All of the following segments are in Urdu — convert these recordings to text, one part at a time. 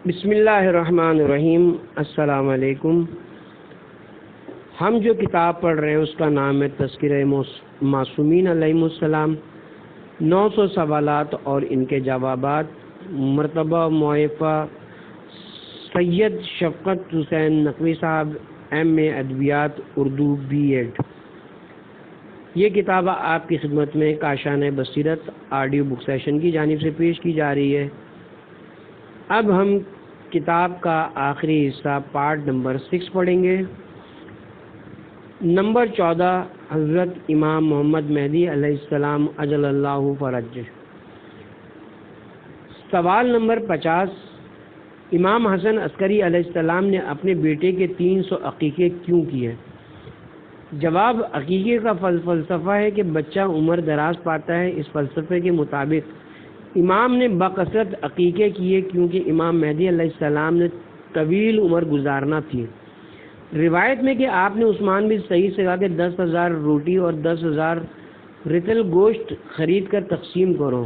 بسم اللہ الرحمن الرحیم۔ السلام علیکم۔ ہم جو کتاب پڑھ رہے ہیں اس کا نام ہے تذکرہ معصومین علیہم السلام، 900 سوالات اور ان کے جوابات، مرتبہ مؤلفہ سید شفقت حسین نقوی صاحب، ایم.اے ادبیات اردو B.Ed۔ یہ کتاب آپ کی خدمت میں کاشانِ بصیرت آڈیو بک سیشن کی جانب سے پیش کی جا رہی ہے۔ اب ہم کتاب کا آخری حصہ پارٹ نمبر 6 پڑھیں گے۔ نمبر 14، حضرت امام محمد مہدی علیہ السلام عجل اللہ فرج۔ سوال نمبر 50، امام حسن عسکری علیہ السلام نے اپنے بیٹے کے 300 عقیقے کیوں کیے؟ جواب، عقیقے کا فلسفہ ہے کہ بچہ عمر دراز پاتا ہے۔ اس فلسفے کے مطابق امام نے بکثرت عقیقے کیے کیونکہ امام مہدی علیہ السلام نے طویل عمر گزارنا تھی۔ روایت میں کہ آپ نے عثمان بن سعید سے کہا کہ 10,000 روٹی اور 10,000 رطل گوشت خرید کر تقسیم کرو۔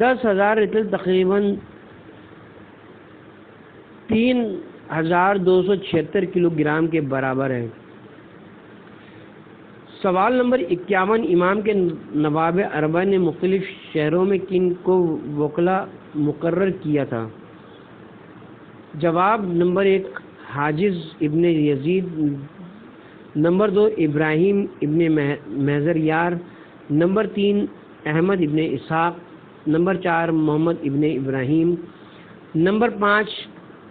10,000 رطل تقریباً 3,276 کلو گرام کے برابر ہے۔ سوال نمبر 51، امام کے نواب اربعہ نے مختلف شہروں میں کن کو وکلا مقرر کیا تھا؟ جواب، نمبر 1 حاجز ابن یزید، نمبر 2 ابراہیم ابن محضر یار، نمبر 3 احمد ابن اسحاق، نمبر 4 محمد ابن ابراہیم، نمبر 5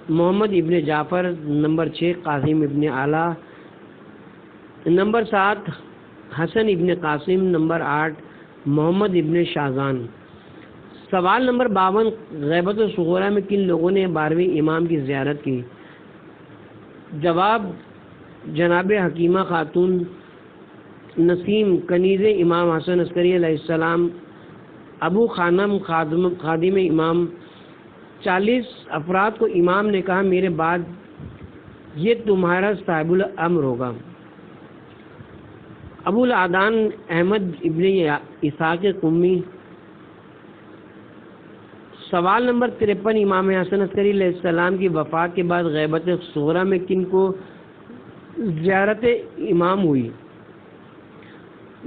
محمد ابن جعفر، نمبر 6 قاسم ابن اعلیٰ، نمبر 7 حسن ابن قاسم، نمبر 8 محمد ابن شاہزان۔ سوال نمبر 52، غیبت الصغریٰ میں کن لوگوں نے 12ویں امام کی زیارت کی؟ جواب، جناب حکیمہ خاتون نسیم کنیز امام حسن عسکری علیہ السلام، ابو خانم خادم امام۔ 40 افراد کو امام نے کہا میرے بعد یہ تمہارا صاحب الامر ہوگا۔ ابو العدان احمد ابن اسحاق قمی۔ سوال نمبر 53، امام حسن عسکری علیہ السلام کی وفات کے بعد غیبت صغریٰ میں کن کو زیارت امام ہوئی؟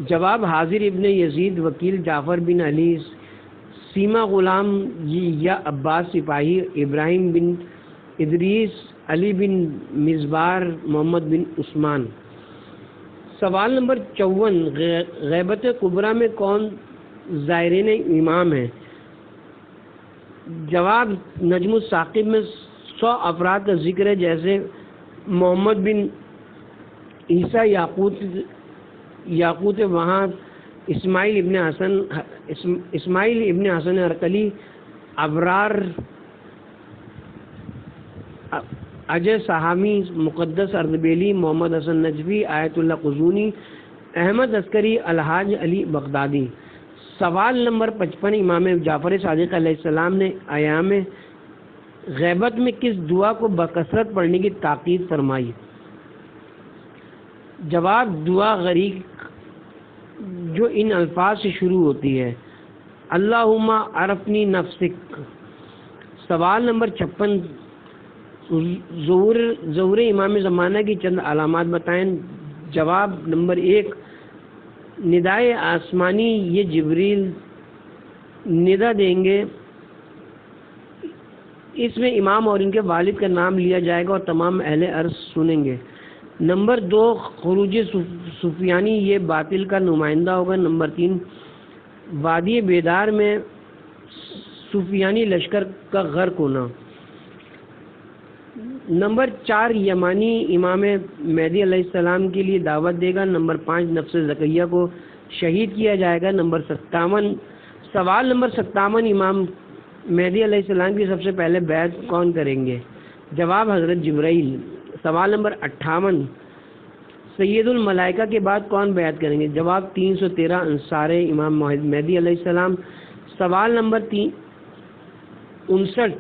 جواب، حاضر ابن یزید، وکیل جعفر بن علی، سیما غلام یا عباس سپاہی، ابراہیم بن ادریس، علی بن مزبار، محمد بن عثمان۔ سوال نمبر 54، غیبت کبریٰ میں کون زائرین امام ہیں؟ جواب، نجم الثاقب میں 100 افراد کا ذکر ہے جیسے محمد بن عیسیٰ یاقوت وہاں، اسماعیل ابن حسن ارقلی، ابرار اجے سہامی، مقدس اردبیلی، محمد حسن نجفی، آیت اللہ قزوینی، احمد عسکری، الحاج علی بغدادی۔ سوال نمبر 55، امام جعفر صادق علیہ السلام نے ایام غیبت میں کس دعا کو بکثرت پڑھنے کی تاکید فرمائی؟ جواب، دعا غریق جو ان الفاظ سے شروع ہوتی ہے، اللہم عرفنی نفسک۔ سوال نمبر 56، ظہور امام زمانہ کی چند علامات بتائیں۔ جواب، نمبر 1 ندائے آسمانی، یہ جبریل ندا دیں گے، اس میں امام اور ان کے والد کا نام لیا جائے گا اور تمام اہل عرض سنیں گے۔ نمبر 2 خروج سفیانی، یہ باطل کا نمائندہ ہوگا۔ نمبر 3 وادی بیدار میں سفیانی لشکر کا غرق ہونا۔ نمبر 4 یمانی امام مہدی علیہ السلام کے لیے دعوت دے گا۔ نمبر 5 نفس زکیہ کو شہید کیا جائے گا۔ نمبر 57، سوال نمبر 57، امام مہدی علیہ السلام کی سب سے پہلے بیعت کون کریں گے؟ جواب، حضرت جبرائیل۔ سوال نمبر 58، سید الملائکہ کے بعد کون بیعت کریں گے؟ جواب، 313 انصار امام مہدی علیہ السلام۔ سوال نمبر 59،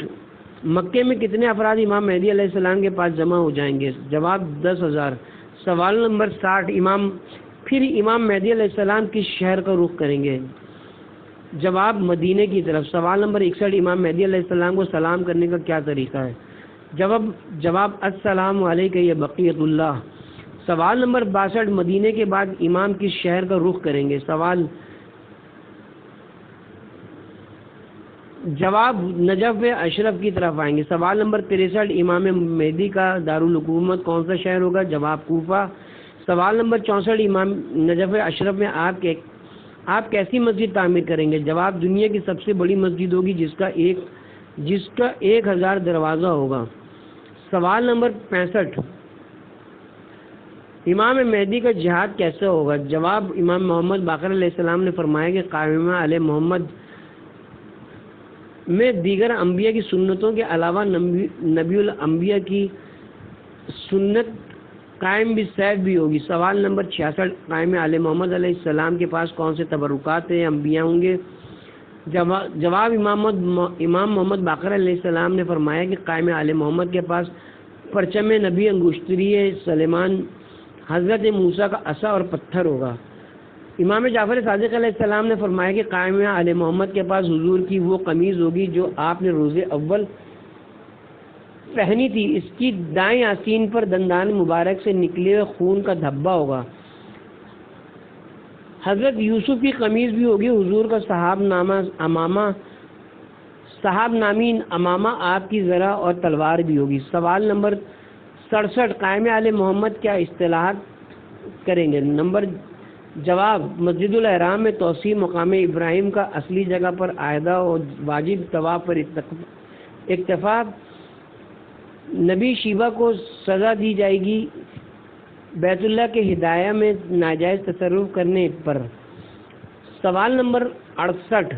مکے میں کتنے افراد امام مہدی علیہ السلام کے پاس جمع ہو جائیں گے؟ جواب، 10,000۔ سوال نمبر 60، امام مہدی علیہ السلام کس شہر کا رخ کریں گے؟ جواب مدینے کی طرف۔ سوال نمبر 61 امام مہدی علیہ السلام کو سلام کرنے کا کیا طریقہ ہے؟ جواب السلام علیکم یا بقیت اللہ۔ سوال نمبر 62 مدینے کے بعد امام کس شہر کا رخ کریں گے؟ جواب نجف اشرف کی طرف آئیں گے۔ سوال نمبر 63 امام مہدی کا دارالحکومت کون سا شہر ہوگا؟ جواب کوفہ۔ سوال نمبر 64 امام نجف اشرف میں آپ کیسی مسجد تعمیر کریں گے؟ جواب دنیا کی سب سے بڑی مسجد ہوگی جس کا 1000 دروازہ ہوگا۔ سوال نمبر 65 امام مہدی کا جہاد کیسے ہوگا؟ جواب امام محمد باقر علیہ السلام نے فرمایا کہ قائمہ علی محمد میں دیگر انبیاء کی سنتوں کے علاوہ نبی الانبیاء کی سنت قائم بالسیف بھی ہوگی۔ سوال نمبر 66 قائمہ علی محمد علیہ السلام کے پاس کون سے تبرکات ہیں انبیاء ہوں گے؟ جواب امام محمد باقر علیہ السلام نے فرمایا کہ قائمہ علی محمد کے پاس پرچم نبی، انگشتری سلیمان، حضرت موسیٰ کا عصا اور پتھر ہوگا۔ امام جعفر صادق علیہ السلام نے فرمایا کہ قائمہ علی محمد کے پاس حضور کی وہ قمیض ہوگی جو آپ نے روز اول پہنی تھی، اس کی دائیں آستین پر دندان مبارک سے نکلے ہوئے خون کا دھبا ہوگا۔ حضرت یوسف کی قمیض بھی ہوگی، حضور کا صحاب نامی امامہ آپ کی ذرا اور تلوار بھی ہوگی۔ سوال نمبر 67 قائمہ علی محمد کیا اصطلاحات کریں گے؟ جواب مسجد الحرام میں توسیع، مقام ابراہیم کا اصلی جگہ پر عائدہ اور واجب طواف پر اکتفا، نبی شیبہ کو سزا دی جائے گی بیت اللہ کے ہدایہ میں ناجائز تصرف کرنے پر۔ سوال نمبر 68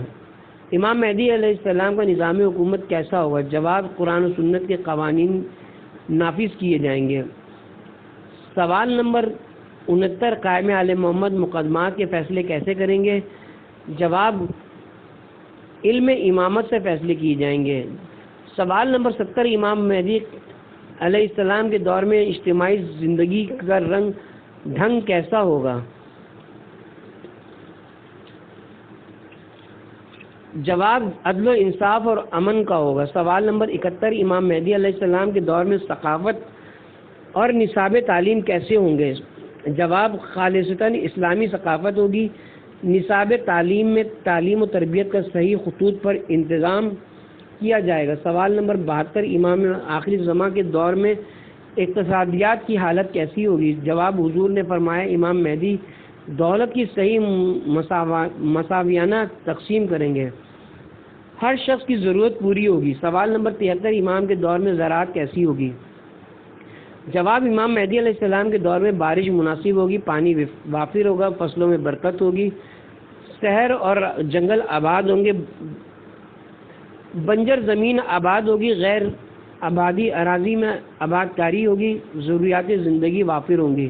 امام مہدی علیہ السلام کا نظام حکومت کیسا ہوگا؟ جواب قرآن و سنت کے قوانین نافذ کیے جائیں گے۔ سوال نمبر 69 قائمہ علی محمد مقدمات کے فیصلے کیسے کریں گے؟ جواب علم امامت سے فیصلے کیے جائیں گے۔ سوال نمبر 70 امام مہدی علیہ السلام کے دور میں اجتماعی زندگی کا ڈھنگ کیسا ہوگا؟ جواب عدل و انصاف اور امن کا ہوگا۔ سوال نمبر 71 امام مہدی علیہ السلام کے دور میں ثقافت اور نصاب تعلیم کیسے ہوں گے؟ جواب خالصتاً اسلامی ثقافت ہوگی، نصاب تعلیم میں تعلیم و تربیت کا صحیح خطوط پر انتظام کیا جائے گا۔ سوال نمبر 72 امام آخری زمان کے دور میں اقتصادیات کی حالت کیسی ہوگی؟ جواب حضور نے فرمایا امام مہدی دولت کی صحیح مساویانہ تقسیم کریں گے، ہر شخص کی ضرورت پوری ہوگی۔ سوال نمبر 73 امام کے دور میں زراعت کیسی ہوگی؟ جواب امام مہدی علیہ السلام کے دور میں بارش مناسب ہوگی، پانی وافر ہوگا، فصلوں میں برکت ہوگی، شہر اور جنگل آباد ہوں گے، بنجر زمین آباد ہوگی، غیر آبادی اراضی میں آباد کاری ہوگی، ضروریات زندگی وافر ہوں گی۔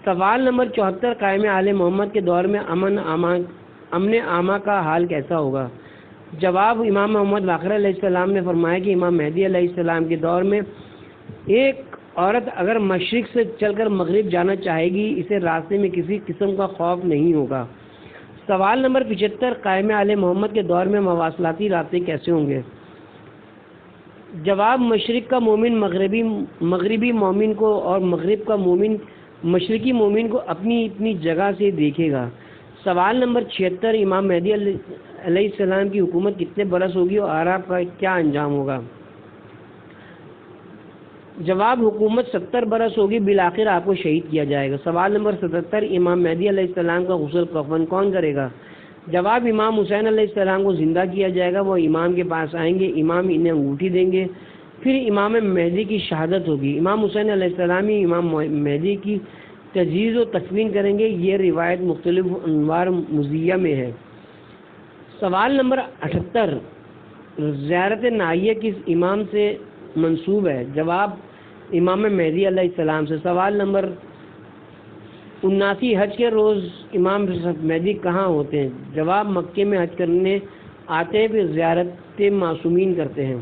سوال نمبر 74 قائمہ علی محمد کے دور میں امن عامہ کا حال کیسا ہوگا؟ جواب امام محمد باقر علیہ السلام نے فرمایا کہ امام مہدی علیہ السلام کے دور میں ایک عورت اگر مشرق سے چل کر مغرب جانا چاہے گی، اسے راستے میں کسی قسم کا خوف نہیں ہوگا۔ سوال نمبر 75 قائمہ علی محمد کے دور میں مواصلاتی رابطے کیسے ہوں گے؟ جواب مشرق کا مومن مغربی مومن کو اور مغرب کا مومن مشرقی مومن کو اپنی اپنی جگہ سے دیکھے گا۔ سوال نمبر 76 امام مہدی علیہ السلام کی حکومت کتنے برس ہوگی اور عرب کا کیا انجام ہوگا؟ جواب حکومت 70 برس ہوگی، بالآخر آپ کو شہید کیا جائے گا۔ سوال نمبر 77 امام مہدی علیہ السلام کا غسل کفن کون کرے گا؟ جواب امام حسین علیہ السلام کو زندہ کیا جائے گا، وہ امام کے پاس آئیں گے، امام انہیں انگوٹھی دیں گے، پھر امام مہدی کی شہادت ہوگی، امام حسین علیہ السلام ہی امام مہدی کی تجہیز و تکفین کریں گے۔ یہ روایت مختلف انوار مزیہ میں ہے۔ سوال نمبر 78 زیارت نائیہ کس امام سے منسوب ہے؟ جواب امام مہدی علیہ السلام سے۔ سوال نمبر 79 حج کے روز امام مہدی کہاں ہوتے ہیں؟ جواب مکے میں حج کرنے آتے ہیں، پھر زیارت معصومین کرتے ہیں۔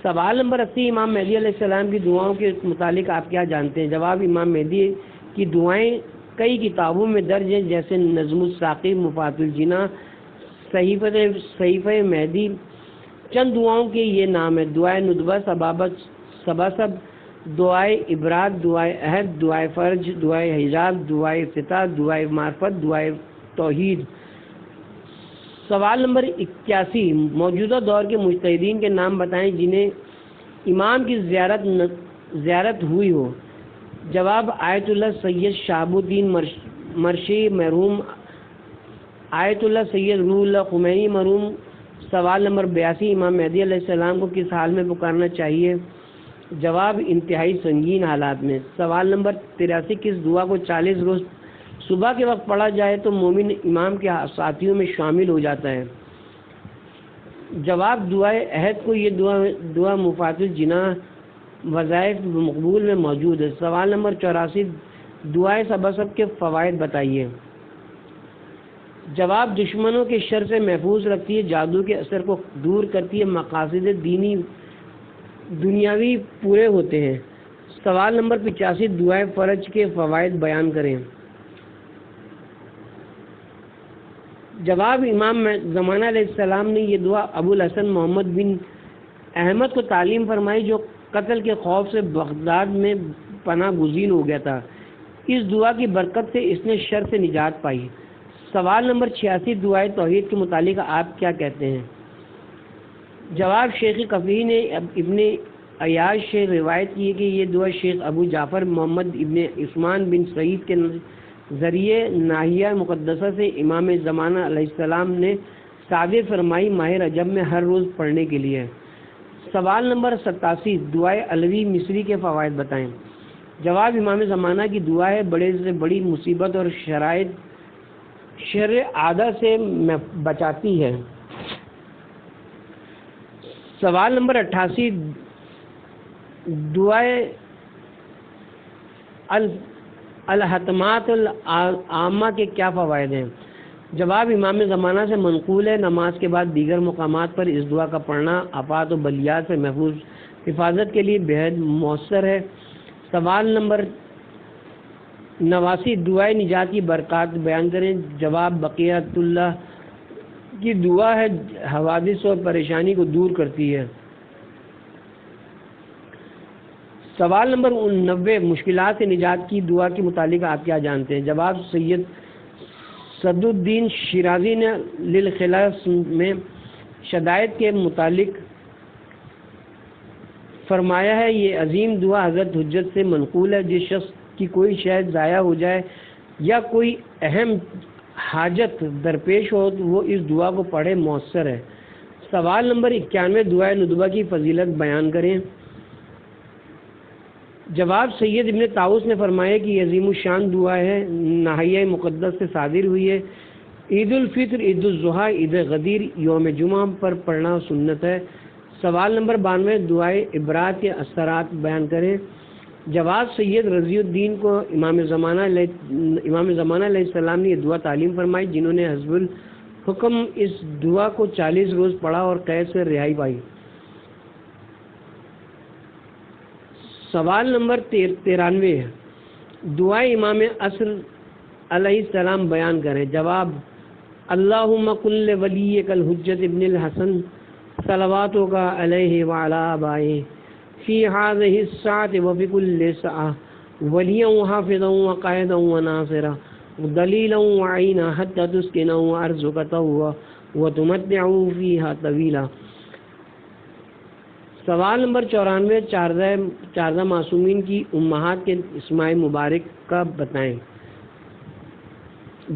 سوال نمبر 80 امام مہدی علیہ السلام کی دعاؤں کے متعلق آپ کیا جانتے ہیں؟ جواب امام مہدی کی دعائیں کئی کتابوں میں درج ہیں، جیسے نظم الساقی، مفات الجنا، صحیفہ مہدی۔ چند دعاؤں کے یہ نام ہے: دعائے ندبہ، سباسب، دعائے ابراد، دعائے عہد، دعائے فرج، دعائے حجاب، دعائے افتتاح، دعائے معرفت، دعائے توحید۔ سوال نمبر 81، موجودہ دور کے مجتہدین کے نام بتائیں جنہیں امام کی زیارت ہوئی ہو۔ جواب: آیت اللہ سید شہاب الدین مرشی مرحوم، آیت اللہ سید روح اللہ خمینی مرحوم۔ سوال نمبر 82، امام مہدی علیہ السلام کو کس حال میں پکارنا چاہیے؟ جواب: انتہائی سنگین حالات میں۔ سوال نمبر 83، کس دعا کو 40 روز صبح کے وقت پڑھا جائے تو مومن امام کے ساتھیوں میں شامل ہو جاتا ہے؟ جواب: دعائے عہد کو۔ یہ دعا مفات الجناح وظائف مقبول میں موجود ہے۔ سوال نمبر 84، دعائے سباسب کے فوائد بتائیے۔ جواب: دشمنوں کے شر سے محفوظ رکھتی ہے، جادو کے اثر کو دور کرتی ہے، مقاصد دنیاوی پورے ہوتے ہیں۔ سوال نمبر 85، دعائے فرج کے فوائد بیان کریں۔ جواب: امام زمانہ علیہ السلام نے یہ دعا ابو الحسن محمد بن احمد کو تعلیم فرمائی جو قتل کے خوف سے بغداد میں پناہ گزین ہو گیا تھا۔ اس دعا کی برکت سے اس نے شر سے نجات پائی۔ سوال نمبر 86، دعائے توحید کے متعلق آپ کیا کہتے ہیں؟ جواب: شیخ کفی نے ابن عیاش سے روایت کی ہے کہ یہ دعا شیخ ابو جعفر محمد ابن عثمان بن سعید کے ذریعے ناحیہ مقدسہ سے امام زمانہ علیہ السلام نے صادر فرمائی ماہ رجب میں ہر روز پڑھنے کے لیے۔ سوال نمبر 87، دعائے علوی مصری کے فوائد بتائیں۔ جواب: امام زمانہ کی دعا ہے، بڑے سے بڑی مصیبت اور شر عادہ سے بچاتی ہے۔ سوال نمبر 88، دعائے الحتمات العامہ کے کیا فوائد ہیں؟ جواب: امام زمانہ سے منقول ہے، نماز کے بعد دیگر مقامات پر اس دعا کا پڑھنا آفات و بلیات سے محفوظ حفاظت کے لیے بہت مؤثر ہے۔ سوال نمبر 89، دعائے نجات کی برکات بیان کریں۔ جواب: بقیت اللہ کی دعا ہے، حوادث اور پریشانی کو دور کرتی ہے۔ سوال نمبر 90، مشکلات سے نجات کی دعا کے متعلق آپ کیا جانتے ہیں؟ جواب: سید صدر الدین شیرازی نے للخلاص میں شدائد کے متعلق فرمایا ہے، یہ عظیم دعا حضرت حجت سے منقول ہے، جس شخص کی کوئی شے ضائع ہو جائے یا کوئی اہم حاجت درپیش ہو تو وہ اس دعا کو پڑھے، مؤثر ہے۔ سوال نمبر 91، دعائے ندبہ کی فضیلت بیان کریں۔ جواب: سید ابن طاؤس نے فرمایا کہ یہ عظیم الشان دعا ہے، ناحیہ مقدس سے صادر ہوئی ہے، عید الفطر، عید الاضحیٰ، عید غدیر، یوم جمعہ پر پڑھنا سنت ہے۔ سوال نمبر 92، دعائے ابراد کے اثرات بیان کریں۔ جواب: سید رضی الدین کو امام زمانہ علیہ السلام نے یہ دعا تعلیم فرمائی، جنہوں نے حسب الحکم اس دعا کو 40 روز پڑھا اور قید سے رہائی پائی۔ سوال نمبر 93، دعائے امام عصر علیہ السلام بیان کریں۔ جواب: اللہم کن لولیک الحجت ابن الحسن صلواتک علیہ وعلی آبائہ فی ہذہ الساعۃ وفی کل ساعۃ ولییا وحافظا وقائدا وناصرا دلیلا وعینا حتی تسکنوا ارضک طوعا وتمتعوا فیہا طویلا۔ سوال نمبر 94، چارزہ معصومین کی امہات کے اسماء مبارک کا بتائیں۔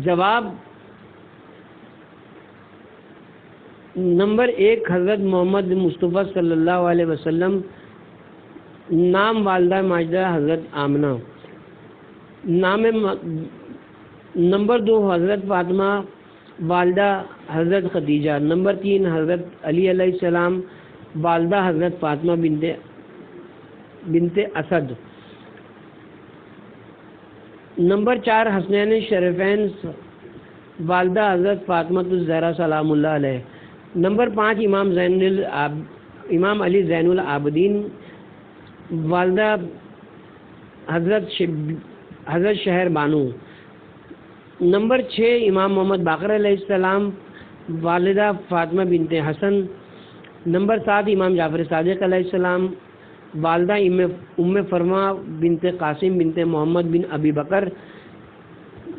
جواب: نمبر 1، حضرت محمد مصطفیٰ صلی اللہ علیہ وسلم، نام والدہ ماجدہ حضرت آمنہ، نمبر 2، حضرت فاطمہ والدہ حضرت خدیجہ، نمبر 3، حضرت علی علیہ السلام، والدہ حضرت فاطمہ بنت اسد، نمبر 4، حسنین شریفین، والدہ حضرت فاطمہ الزہرا سلام اللہ علیہ، نمبر 5، امام علی زین العابدین، والدہ حضرت شہر بانو، نمبر 6، امام محمد باقر علیہ السلام، والدہ فاطمہ بنت حسن۔ نمبر 7 امام جعفر صادق علیہ السلام، والدہ ام فرما بنت قاسم بنت محمد بن ابی بکر۔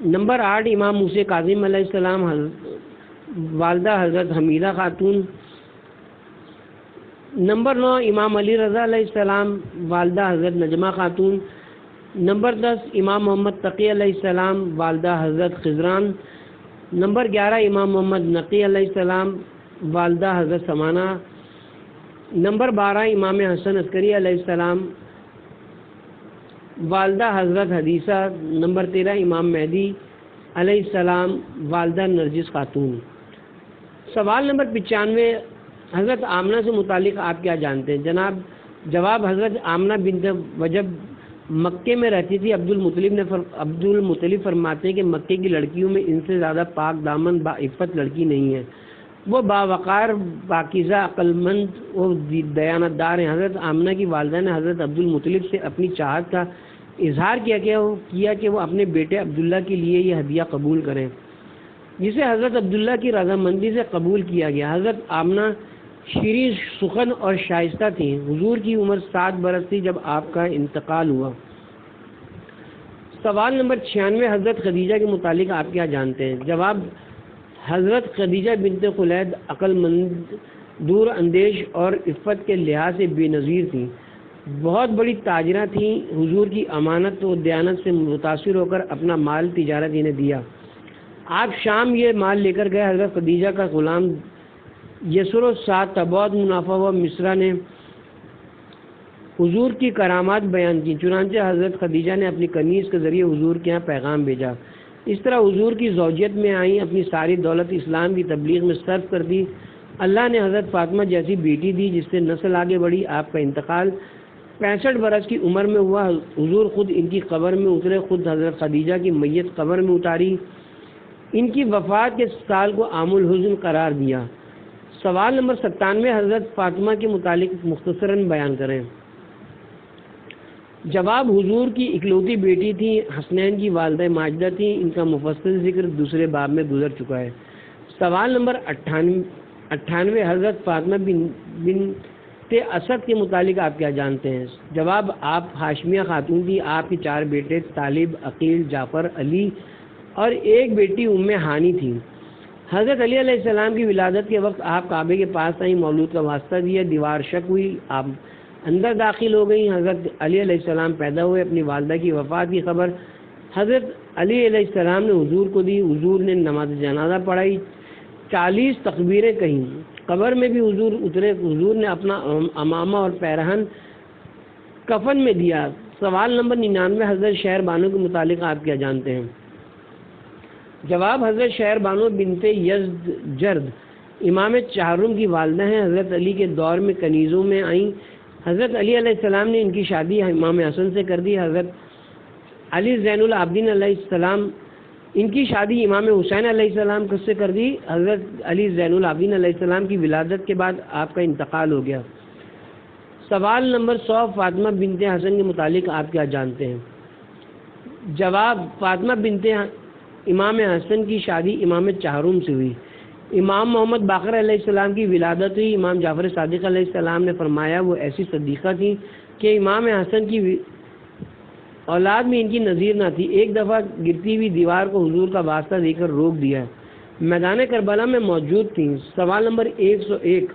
نمبر 8 امام موسی کاظم علیہ السلام، والدہ حضرت حمیدہ خاتون۔ نمبر 9 امام علی رضا علیہ السلام، والدہ حضرت نجمہ خاتون۔ نمبر 10 امام محمد تقی علیہ السلام، والدہ حضرت خضران۔ نمبر 11 امام محمد نقی علیہ السلام، والدہ حضرت سمانہ۔ نمبر 12 امام حسن عسکری علیہ السلام، والدہ حضرت حدیثہ۔ نمبر 13 امام مہدی علیہ السلام، والدہ نرجس خاتون۔ سوال نمبر 95 حضرت آمنہ سے متعلق آپ کیا جانتے ہیں؟ جواب حضرت آمنہ بنت وجب مکے میں رہتی تھی۔ عبد المطلب فرماتے ہیں کہ مکے کی لڑکیوں میں ان سے زیادہ پاک دامن باعفت لڑکی نہیں ہے، وہ باوقار، پاکیزہ، عقل مند اور دیانت دار ہیں۔ حضرت آمنہ کی والدہ نے حضرت عبد المطلب سے اپنی چاہت کا اظہار کیا کہ وہ اپنے بیٹے عبداللہ کے لیے یہ ہدیہ قبول کریں، جسے حضرت عبداللہ کی رضامندی سے قبول کیا گیا۔ حضرت آمنہ شیریں سخن اور شائستہ تھیں۔ حضور کی عمر 7 برس تھی جب آپ کا انتقال ہوا۔ سوال نمبر 96 حضرت خدیجہ کے متعلق آپ کیا جانتے ہیں؟ جواب حضرت خدیجہ بنت خلید عقل مند، دور اندیش اور عفت کے لحاظ سے بے نظیر تھیں، بہت بڑی تاجرہ تھیں۔ حضور کی امانت و دیانت سے متاثر ہو کر اپنا مال تجارت انہیں دیا۔ آپ شام یہ مال لے کر گئے۔ حضرت خدیجہ کا غلام یسر و سعد تھا، بہت منافع ہوا۔ مصرع نے حضور کی کرامات بیان کی، چنانچہ حضرت خدیجہ نے اپنی کنیز کے ذریعے حضور کے یہاں پیغام بھیجا۔ اس طرح حضور کی زوجیت میں آئیں، اپنی ساری دولت اسلام کی تبلیغ میں صرف کر دی۔ اللہ نے حضرت فاطمہ جیسی بیٹی دی جس سے نسل آگے بڑھی۔ آپ کا انتقال 65 برس کی عمر میں ہوا۔ حضور خود ان کی قبر میں اترے، خود حضرت خدیجہ کی میت قبر میں اتاری، ان کی وفات کے سال کو عام الحزن قرار دیا۔ سوال نمبر 97 حضرت فاطمہ کے متعلق مختصراً بیان کریں۔ جواب حضور کی اکلوتی بیٹی تھی، حسنین کی والدہ ماجدہ تھیں، ان کا مفصل ذکر دوسرے باب میں گزر چکا ہے۔ سوال نمبر 98 حضرت فاطمہ بنت اسد کے متعلق آپ کیا جانتے ہیں؟ جواب آپ ہاشمیہ خاتون تھی، آپ کے 4 بیٹے طالب، عقیل، جعفر، علی اور ایک بیٹی ام ہانی تھی۔ حضرت علی علیہ السلام کی ولادت کے وقت آپ کعبے کے پاس آئیں، مولود کا واسطہ دیا، دیوار شک ہوئی، آپ اندر داخل ہو گئیں۔ حضرت علی علیہ السلام پیدا ہوئے۔ اپنی والدہ کی وفات کی خبر حضرت علی علیہ السلام نے حضور کو دی۔ حضور نے نماز جنازہ پڑھائی، 40 تکبیریں کہیں۔ قبر میں بھی حضور اترے، حضور نے اپنا امامہ اور پیرہن کفن میں دیا۔ سوال نمبر 99 حضرت شہر بانو کے متعلق آپ کیا جانتے ہیں؟ جواب حضرت شہر بانو بنت یزدجرد امام چہارم کی والدہ ہیں، حضرت علی کے دور میں کنیزوں میں آئیں۔ حضرت علی علیہ السلام نے ان کی شادی امام حسن سے کر دی۔ حضرت علی زین العابدین علیہ السلام ان کی شادی امام حسین علیہ السلام سے کر دی۔ حضرت علی زین العابدین علیہ السلام کی ولادت کے بعد آپ کا انتقال ہو گیا۔ سوال نمبر 100 فاطمہ بنت حسن کے متعلق آپ کیا جانتے ہیں؟ جواب فاطمہ بنت امام حسن کی شادی امام چہارم سے ہوئی۔ امام محمد باقر علیہ السلام کی ولادت ہوئی۔ امام جعفر صادق علیہ السلام نے فرمایا وہ ایسی صدیقہ تھی کہ امام حسن کی اولاد میں ان کی نظیر نہ تھی۔ ایک دفعہ گرتی ہوئی دیوار کو حضور کا واسطہ دے کر روک دیا، میدان کربلا میں موجود تھیں۔ سوال نمبر 101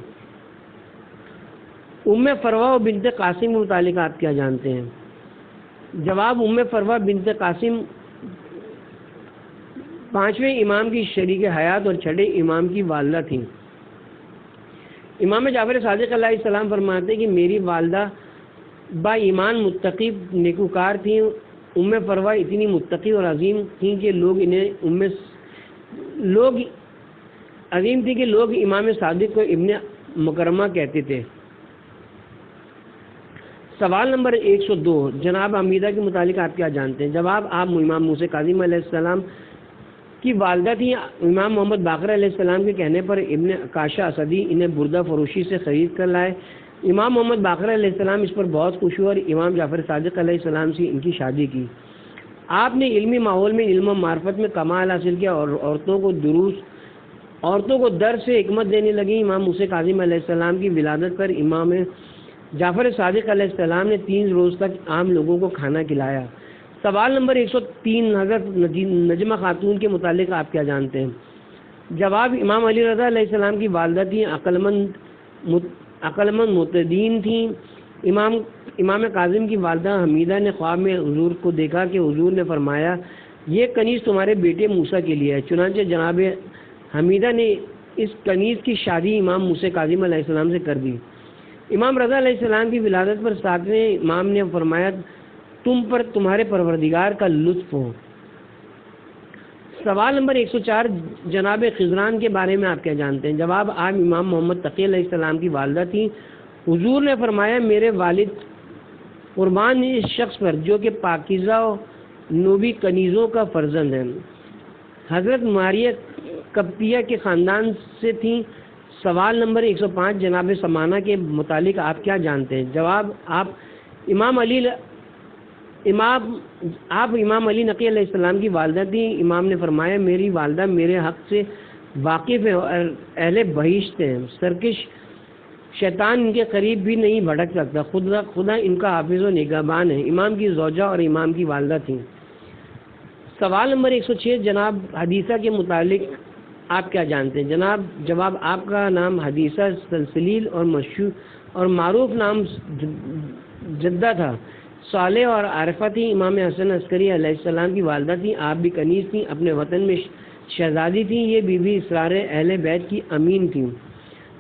ام فروہ بنت قاسم کے متعلق آپ کیا جانتے ہیں؟ جواب ام فروہ بنت قاسم 5ویں امام کی شریک حیات اور 6 امام کی والدہ تھیں۔ امام جعفر صادق علیہ السلام فرماتے ہیں کہ میری والدہ با ایمان متقی نیکوکار تھیں۔ ام فروہ اتنی متقی اور عظیم تھیں کہ لوگ امام صادق کو ابن مکرمہ کہتے تھے۔ سوال نمبر 102 جناب حمیدہ کے متعلق آپ کیا جانتے ہیں؟ جواب آپ امام موسی کاظم علیہ السلام کی والدہ تھیں۔ امام محمد باقر علیہ السلام کے کہنے پر ابن کاشا اسدی انہیں بردہ فروشی سے خرید کر لائے۔ امام محمد باقر علیہ السلام اس پر بہت خوش ہوئے اور امام جعفر صادق علیہ السلام سے ان کی شادی کی۔ آپ نے علمی ماحول میں علم و معرفت میں کمال حاصل کیا اور عورتوں کو دروس عورتوں کو درس سے حکمت دینے لگیں۔ امام موسیٰ کاظم علیہ السلام کی ولادت پر امام جعفر صادق علیہ السلام نے 3 روز تک عام لوگوں کو کھانا کھلایا۔ سوال نمبر 103 حضرت نجمہ خاتون کے متعلق آپ کیا جانتے ہیں؟ جواب: امام علی رضا علیہ السلام کی والدہ تھیں، عقل مند متدین تھیں۔ امام کاظم کی والدہ حمیدہ نے خواب میں حضور کو دیکھا کہ حضور نے فرمایا یہ کنیز تمہارے بیٹے موسیٰ کے لیے ہے۔ چنانچہ جناب حمیدہ نے اس کنیز کی شادی امام موسیٰ کاظم علیہ السلام سے کر دی۔ امام رضا علیہ السلام کی ولادت پر 7ویں امام نے فرمایا تم پر تمہارے پروردگار کا لطف ہو۔ سوال نمبر 104 جناب خضران کے بارے میں آپ کیا جانتے ہیں؟ جواب: آپ امام محمد تقی علیہ السلام کی والدہ تھیں۔ حضور نے فرمایا میرے والد قربان اس شخص پر جو کہ پاکیزہ و نوبی کنیزوں کا فرزند ہے۔ حضرت ماریہ قبطیہ کے خاندان سے تھیں۔ سوال نمبر 105 جناب سمانہ کے متعلق آپ کیا جانتے ہیں؟ جواب: آپ امام علی نقی علیہ السلام کی والدہ تھیں۔ امام نے فرمایا میری والدہ میرے حق سے واقف ہے اور اہل بہشت ہیں، سرکش شیطان ان کے قریب بھی نہیں بھٹک سکتا، خدا ان کا حافظ و نگہبان ہے۔ امام کی زوجہ اور امام کی والدہ تھیں۔ سوال نمبر 106 جناب حدیثہ کے متعلق آپ کیا جانتے ہیں؟ جواب: آپ کا نام حدیثہ سلسلیل اور مشہور اور معروف نام جدہ تھا، صالح اور عارفہ تھیں۔ امام حسن عسکری علیہ السلام کی والدہ تھیں، آپ بھی کنیز تھیں، اپنے وطن میں شہزادی تھیں، یہ بی بی اسرار اہل بیت کی امین تھیں۔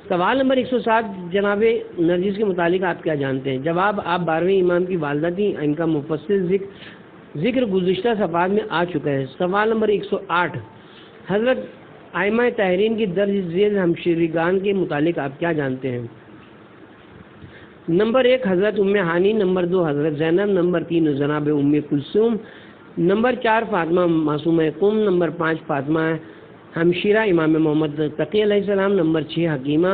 سوال نمبر 107 جناب نرجس کے متعلق آپ کیا جانتے ہیں؟ جواب: آپ 12ویں امام کی والدہ تھیں، ان کا مفصل ذکر گزشتہ صفحات میں آ چکا ہے۔ سوال نمبر 108 حضرت ائمہ طاہرین کی درج ذیل ہمشیرگان کے متعلق آپ کیا جانتے ہیں؟ نمبر 1 حضرت ام ہانی، نمبر 2 حضرت زینب، نمبر 3 جناب ام کلثوم، نمبر 4 فاطمہ معصومہ قم، نمبر 5 فاطمہ ہمشیرہ امام محمد تقی علیہ السلام، نمبر 6 حکیمہ،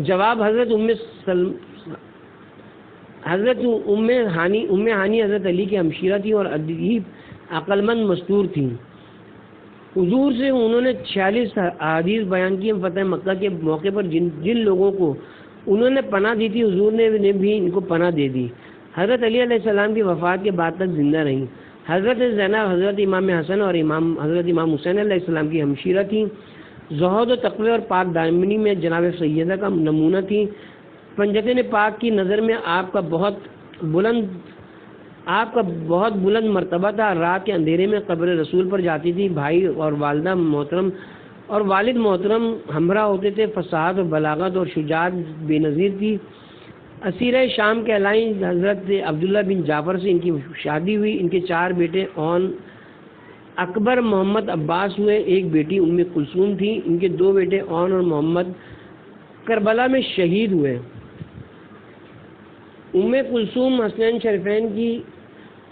جواب حضرت ام ہانی حضرت علی کی ہمشیرہ تھی اور ادیب عقل مند مستور تھیں۔ حضور سے انہوں نے 46 احادیث بیان کی۔ فتح مکہ کے موقع پر جن لوگوں کو انہوں نے پناہ دی تھی حضور نے بھی ان کو پناہ دے دی۔ حضرت علی علیہ السلام کی وفات کے بعد تک زندہ رہیں۔ حضرت زینب حضرت امام حسن اور حضرت امام حسین علیہ السلام کی ہمشیرہ تھیں۔ زہد و تقوی اور پاک دامنی میں جناب سیدہ کا نمونہ تھیں۔ پنجتن پاک کی نظر میں آپ کا بہت بلند مرتبہ تھا۔ رات کے اندھیرے میں قبر رسول پر جاتی تھی، بھائی اور والد محترم ہمراہ ہوتے تھے۔ فصاحت و بلاغت اور شجاعت بے نظیر تھی۔ اسیرہ شام کہلائیں۔ حضرت عبداللہ بن جعفر سے ان کی شادی ہوئی۔ ان کے 4 بیٹے اون اکبر محمد عباس ہوئے، ایک بیٹی ام کلثوم تھی۔ ان کے 2 بیٹے اون اور محمد کربلا میں شہید ہوئے۔ ام کلثوم حسنین شریفین کی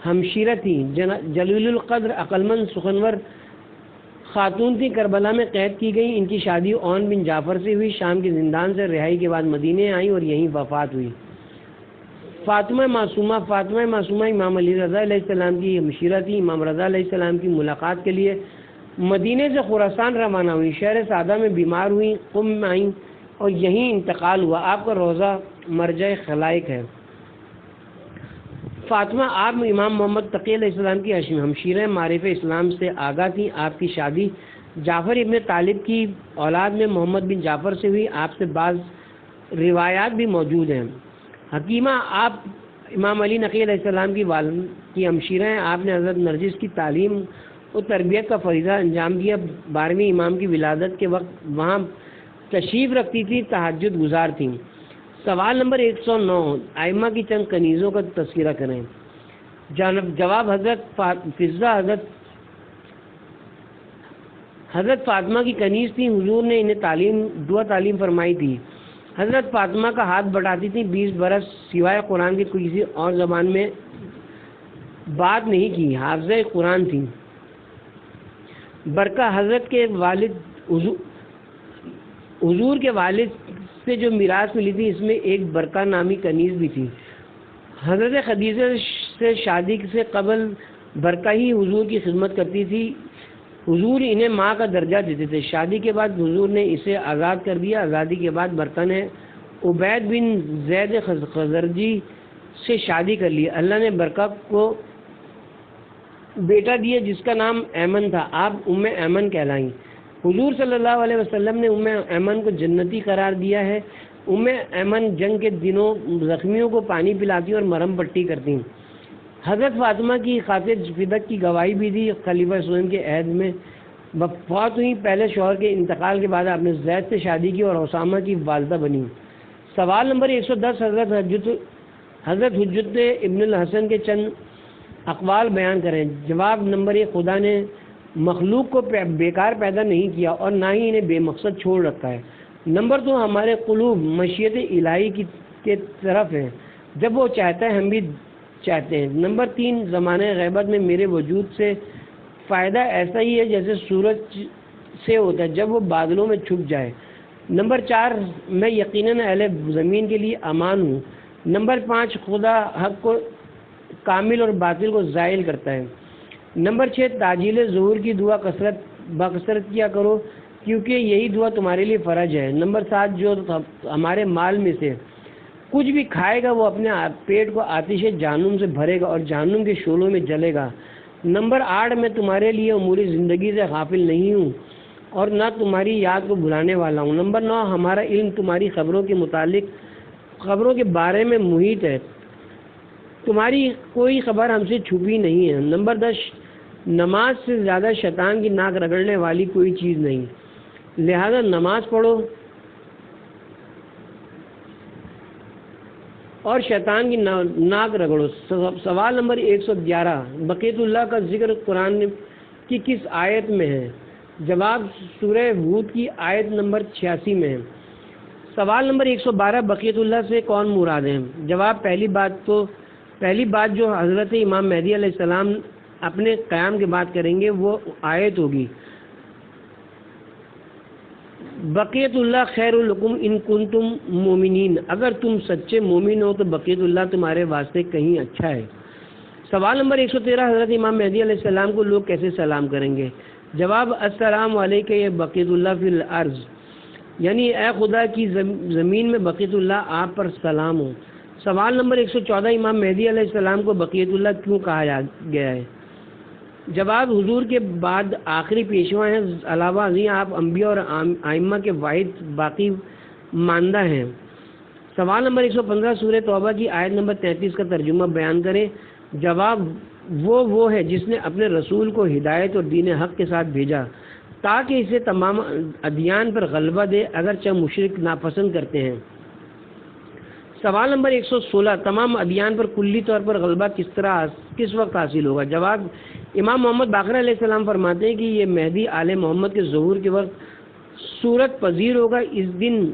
ہمشیرہ تھی، جلیل القدر عقلمند سخنور خاتون تھی، کربلا میں قید کی گئی۔ ان کی شادی اون بن جعفر سے ہوئی، شام کے زندان سے رہائی کے بعد مدینے آئیں اور یہیں وفات ہوئی۔ فاطمہ معصومہ امام علی رضا علیہ السلام کی ہمشیرہ تھی۔ امام رضا علیہ السلام کی ملاقات کے لیے مدینے سے خراسان روانہ ہوئی، شہر سعدہ میں بیمار ہوئیں، قم میں آئیں اور یہیں انتقال ہوا۔ آپ کا روضہ مرجع خلائق ہے۔ فاطمہ آپ امام محمد تقی علیہ السلام کی ہمشیرہ معارف اسلام سے آگاہ تھیں۔ آپ کی شادی جعفر ابن طالب کی اولاد میں محمد بن جعفر سے ہوئی۔ آپ سے بعض روایات بھی موجود ہیں۔ حکیمہ آپ امام علی نقی علیہ السلام کی ہمشیرہ ہیں۔ آپ نے حضرت نرجس کی تعلیم و تربیت کا فریضہ انجام دیا۔ 12ویں امام کی ولادت کے وقت وہاں تشریف رکھتی تھی، تہجد گزار تھیں۔ سوال نمبر 109 ائمہ کی چند کنیزوں کا تذکرہ کریں۔ جواب فضہ حضرت فاطمہ کی کنیز تھی، حضور نے انہیں دعا تعلیم فرمائی تھی۔ حضرت فاطمہ کا ہاتھ بٹاتی تھی، 20 برس سوائے قرآن کی کسی اور زبان میں بات نہیں کی، حافظہ قرآن تھی۔ برکہ حضرت کے والد حضور کے والد سے جو میراث ملی تھی اس میں ایک برکہ نامی کنیز بھی تھی۔ حضرت خدیجہ سے شادی سے قبل برکہ ہی حضور کی خدمت کرتی تھی۔ حضور انہیں ماں کا درجہ دیتے تھے. شادی کے بعد حضور نے اسے آزاد کر دیا. آزادی کے بعد برکت نے عبید بن زید خزرجی سے شادی کر لی. اللہ نے برکت کو بیٹا دیا جس کا نام ایمن تھا. آپ ام ایمن کہلائیں. حضور صلی اللہ علیہ وسلم نے ام ایمن کو جنتی قرار دیا ہے. ام ایمن جنگ کے دنوں زخمیوں کو پانی پلاتی اور مرہم پٹی کرتی. حضرت فاطمہ کی خاطر فدق کی گواہی بھی دی. خلیفہ سلیم کے عہد میں وفات ہوئی. پہلے شوہر کے انتقال کے بعد آپ نے زید سے شادی کی اور اسامہ کی والدہ بنی. سوال نمبر 110 حضرت حجت ابن الحسن کے چند اقوال بیان کریں. جواب نمبر 1، خدا نے مخلوق کو بیکار پیدا نہیں کیا اور نہ ہی انہیں بے مقصد چھوڑ رکھا ہے. نمبر 2، ہمارے قلوب مشیت الہی کی طرف ہیں، جب وہ چاہتا ہے ہم بھی چاہتے ہیں. نمبر 3، زمانہ غیبت میں میرے وجود سے فائدہ ایسا ہی ہے جیسے سورج سے ہوتا ہے جب وہ بادلوں میں چھپ جائے. نمبر 4، میں یقیناً اہل زمین کے لیے امان ہوں. نمبر 5، خدا حق کو کامل اور باطل کو زائل کرتا ہے. نمبر 6، تعجیل ظہور کی دعا بکثرت کیا کرو کیونکہ یہی دعا تمہارے لیے فرض ہے. نمبر 7، جو ہمارے مال میں سے کچھ بھی کھائے گا وہ اپنے پیٹ کو آتش جہنم سے بھرے گا اور جہنم کے شعلوں میں جلے گا. نمبر 8، میں تمہارے لیے امور زندگی سے غافل نہیں ہوں اور نہ تمہاری یاد کو بھلانے والا ہوں. نمبر 9، ہمارا علم تمہاری خبروں کے بارے میں محیط ہے، تمہاری کوئی خبر ہم سے چھپی نہیں ہے. نمبر 10، نماز سے زیادہ شیطان کی ناک رگڑنے والی کوئی چیز نہیں، لہذا نماز پڑھو اور شیطان کی ناک رگڑو. سوال نمبر 111، بقیت اللہ کا ذکر قرآن کی کس آیت میں ہے؟ جواب سورہ ہود کی آیت نمبر 86 میں ہے. سوال نمبر 112، بقیت اللہ سے کون مراد ہے؟ جواب پہلی بات جو حضرت امام مہدی علیہ السلام اپنے قیام کے بعد کریں گے وہ آیت ہوگی بقیت اللہ خیر لکم ان کنتم مومنین، اگر تم سچے مومن ہو تو بقیت اللہ تمہارے واسطے کہیں اچھا ہے. سوال نمبر 113، حضرت امام مہدی علیہ السلام کو لوگ کیسے سلام کریں گے؟ جواب السلام علیکہ یا بقیت اللہ فی الارض، یعنی اے خدا کی زمین میں بقیت اللہ آپ پر سلام ہو. سوال نمبر 114، امام مہدی علیہ السلام کو بقیت اللہ کیوں کہا گیا ہے؟ جواب حضور کے بعد آخری پیشوا ہیں، علاوہ ازیں آپ انبیاء اور ائمہ کے واحد باقی ماندہ ہیں. سوال نمبر 115، سورہ توبہ کی آیت نمبر 33 کا ترجمہ بیان کریں. جواب وہ ہے جس نے اپنے رسول کو ہدایت اور دین حق کے ساتھ بھیجا تاکہ اسے تمام ادیان پر غلبہ دے اگرچہ مشرک ناپسند کرتے ہیں. سوال نمبر 116، تمام ادیان پر کلی طور پر غلبہ کس وقت حاصل ہوگا؟ جواب امام محمد باقر علیہ السلام فرماتے ہیں کہ یہ مہدی آل محمد کے ظہور کے وقت صورت پذیر ہوگا. اس دن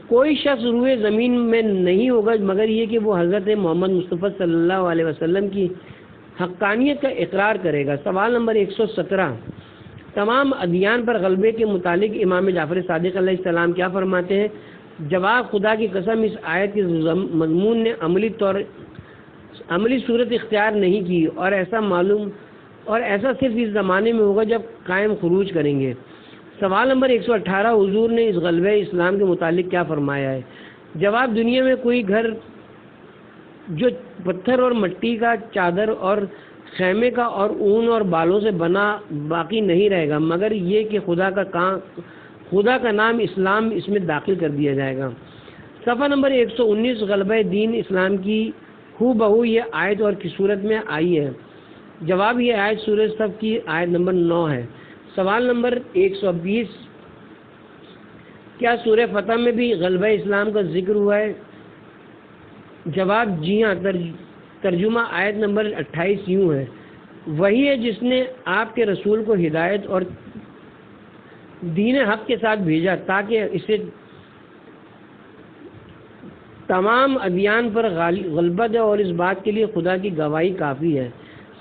کوئی شخص روئے زمین میں نہیں ہوگا مگر یہ کہ وہ حضرت محمد مصطفیٰ صلی اللہ علیہ وسلم کی حقانیت کا اقرار کرے گا. سوال نمبر 117، تمام ادیان پر غلبے کے متعلق امام جعفر صادق علیہ السلام کیا فرماتے ہیں؟ جواب خدا کی قسم اس آیت کے مضمون نے عملی صورت اختیار نہیں کی اور ایسا صرف اس زمانے میں ہوگا جب قائم خروج کریں گے. سوال نمبر 118، حضور نے اس غلبہ اسلام کے متعلق کیا فرمایا ہے؟ جواب دنیا میں کوئی گھر جو پتھر اور مٹی کا، چادر اور خیمے کا اور اون اور بالوں سے بنا باقی نہیں رہے گا مگر یہ کہ خدا کا نام اسلام اس میں داخل کر دیا جائے گا. صفحہ نمبر 119، غلبہ دین اسلام کی ہو بہو یہ آیت اور کس صورت میں آئی ہے؟ جواب یہ آیت سورہ صف کی آیت نمبر 9 ہے. سوال نمبر 120، کیا سورہ فتح میں بھی غلبہ اسلام کا ذکر ہوا ہے؟ جواب جی ہاں. ترجمہ آیت نمبر 28 یوں ہے، وہی ہے جس نے آپ کے رسول کو ہدایت اور دین حق کے ساتھ بھیجا تاکہ اسے تمام ادیان پر غلبہ دے اور اس بات کے لیے خدا کی گواہی کافی ہے.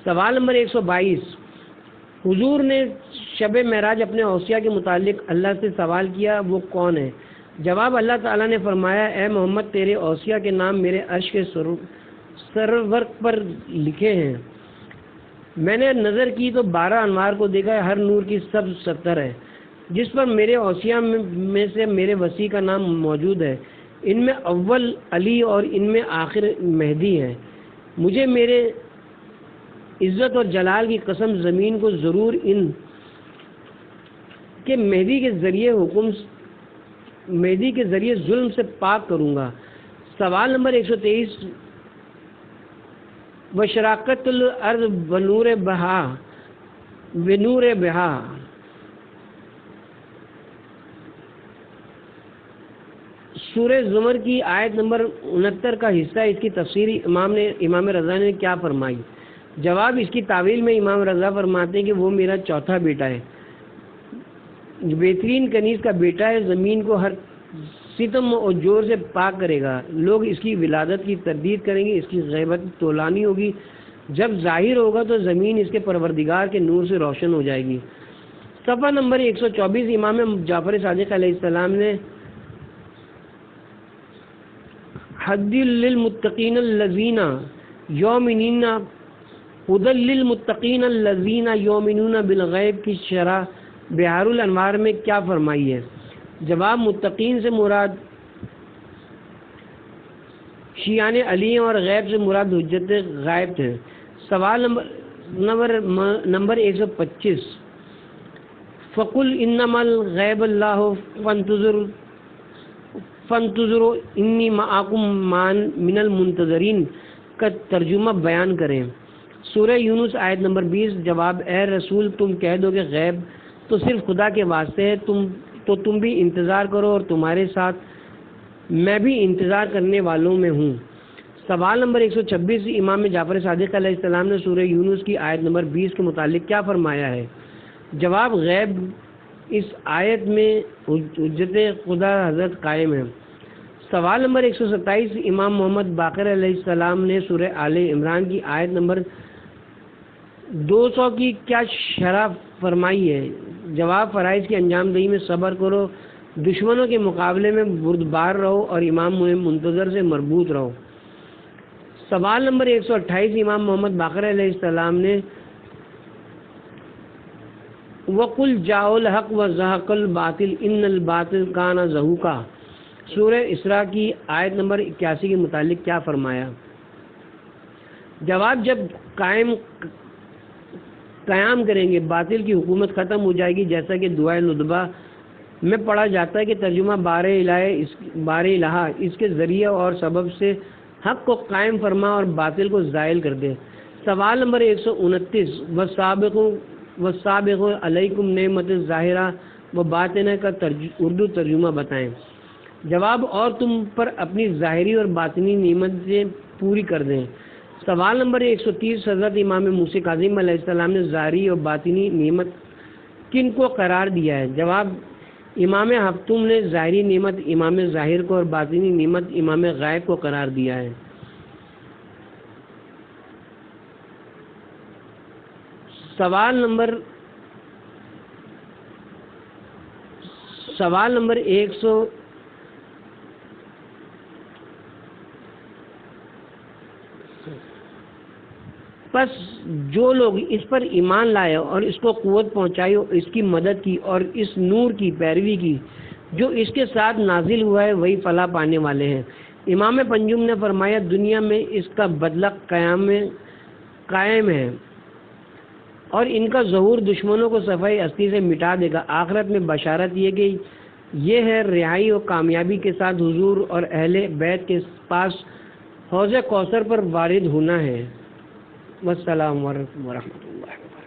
سوال نمبر 122، حضور نے شب معراج اپنے اوصیاء کے متعلق اللہ سے سوال کیا، وہ کون ہے؟ جواب اللہ تعالیٰ نے فرمایا، اے محمد تیرے اوصیاء کے نام میرے عرش کے سرورق پر لکھے ہیں. میں نے نظر کی تو 12 انوار کو دیکھا، ہر نور کی سب 70 ہے، جس پر میرے اوصیاء میں سے میرے وسیع کا نام موجود ہے، ان میں اول علی اور ان میں آخر مہدی ہے۔ مجھے میرے عزت اور جلال کی قسم زمین کو ضرور ان کہ مہدی کے ذریعے ظلم سے پاک کروں گا۔ سوال نمبر 123، وشراکت الارض بنور بہا، سورہ زمر کی آیت نمبر 69 کا حصہ، اس کی تفسیر امام رضا نے کیا فرمائی؟ جواب، اس کی تعویل میں امام رضا فرماتے ہیں کہ وہ میرا چوتھا بیٹا ہے، بہترین کنیز کا بیٹا ہے، زمین کو ہر ستم اور جور سے پاک کرے گا، لوگ اس کی ولادت کی تردید کریں گے، اس کی غیبت طولانی ہوگی، جب ظاہر ہوگا تو زمین اس کے پروردگار کے نور سے روشن ہو جائے گی۔ صفحہ نمبر 124، امام جعفر صادق علیہ السلام نے ہدی للمتقین الذین یؤمنون ہدی للمتقین الذین یؤمنون بالغیب کی شرح بحار الانوار میں کیا فرمائی ہے؟ جواب، متقین سے مراد شیعان علی ہیں اور غیب سے مراد حجت غائب ہیں۔ سوال نمبر 125، فقل انما الغیب اللہ فانتظروا انی معکم من المنتظرین کا ترجمہ بیان کریں۔ سورہ یونس آیت نمبر 20۔ جواب، اے رسول تم کہہ دو کہ غیب تو صرف خدا کے واسطے ہے، تم بھی انتظار کرو اور تمہارے ساتھ میں بھی انتظار کرنے والوں میں ہوں۔ سوال نمبر 126، امام جعفر صادق علیہ السلام نے سورہ یونس کی آیت نمبر 20 کے متعلق کیا فرمایا ہے؟ جواب، غیب اس آیت میں حجت خدا حضرت قائم ہے۔ سوال نمبر 127، امام محمد باقر علیہ السلام نے سورہ آل عمران کی آیت نمبر 200 کی کیا شرح فرمائی ہے؟ جواب، فرائض کی انجام دہی میں صبر کرو، دشمنوں کے مقابلے میں بردبار رہو اور امام منتظر سے مربوط رہو۔ سوال نمبر 128، امام محمد باقر علیہ السلام نے وَقُلْ جَاءَ الْحَقُّ وَزَهَقَ الْبَاطِلُ إِنَّ الْبَاطِلَ كَانَ زَهُوقًا سورہ اسراء کی آیت نمبر 81 کے متعلق کیا فرمایا؟ جواب، جب قیام کریں گے باطل کی حکومت ختم ہو جائے گی، جیسا کہ دعائے ندبہ میں پڑھا جاتا ہے کہ ترجمہ بار الہ اس کے ذریعے اور سبب سے حق کو قائم فرما اور باطل کو زائل کر دے۔ سوال نمبر 129، وَالسَّابِغُ عَلَيْكُمْ نعمت ظاہرہ و باطنہ کا اردو ترجمہ بتائیں۔ جواب، اور تم پر اپنی ظاہری اور باطنی نعمتیں پوری کر دیں۔ سوال نمبر 130، حضرت امام موسیٰ کاظم علیہ السلام نے ظاہری اور باطنی نعمت کن کو قرار دیا ہے؟ جواب، امام ہفتم نے ظاہری نعمت امام ظاہر کو اور باطنی نعمت امام غائب کو قرار دیا ہے۔ سوال نمبر 100، پس جو لوگ اس پر ایمان لائے اور اس کو قوت پہنچائی اور اس کی مدد کی اور اس نور کی پیروی کی جو اس کے ساتھ نازل ہوا ہے، وہی فلاح پانے والے ہیں۔ امام پنجم نے فرمایا، دنیا میں اس کا بدلہ قائم ہے اور ان کا ظہور دشمنوں کو صفحہ ہستی سے مٹا دے گا۔ آخرت میں بشارت یہ کہ یہ ہے رہائی اور کامیابی کے ساتھ حضور اور اہل بیت کے پاس حوض کوثر پر وارد ہونا ہے۔ والسلام علیکم ورحمۃ اللہ وبرکاتہ۔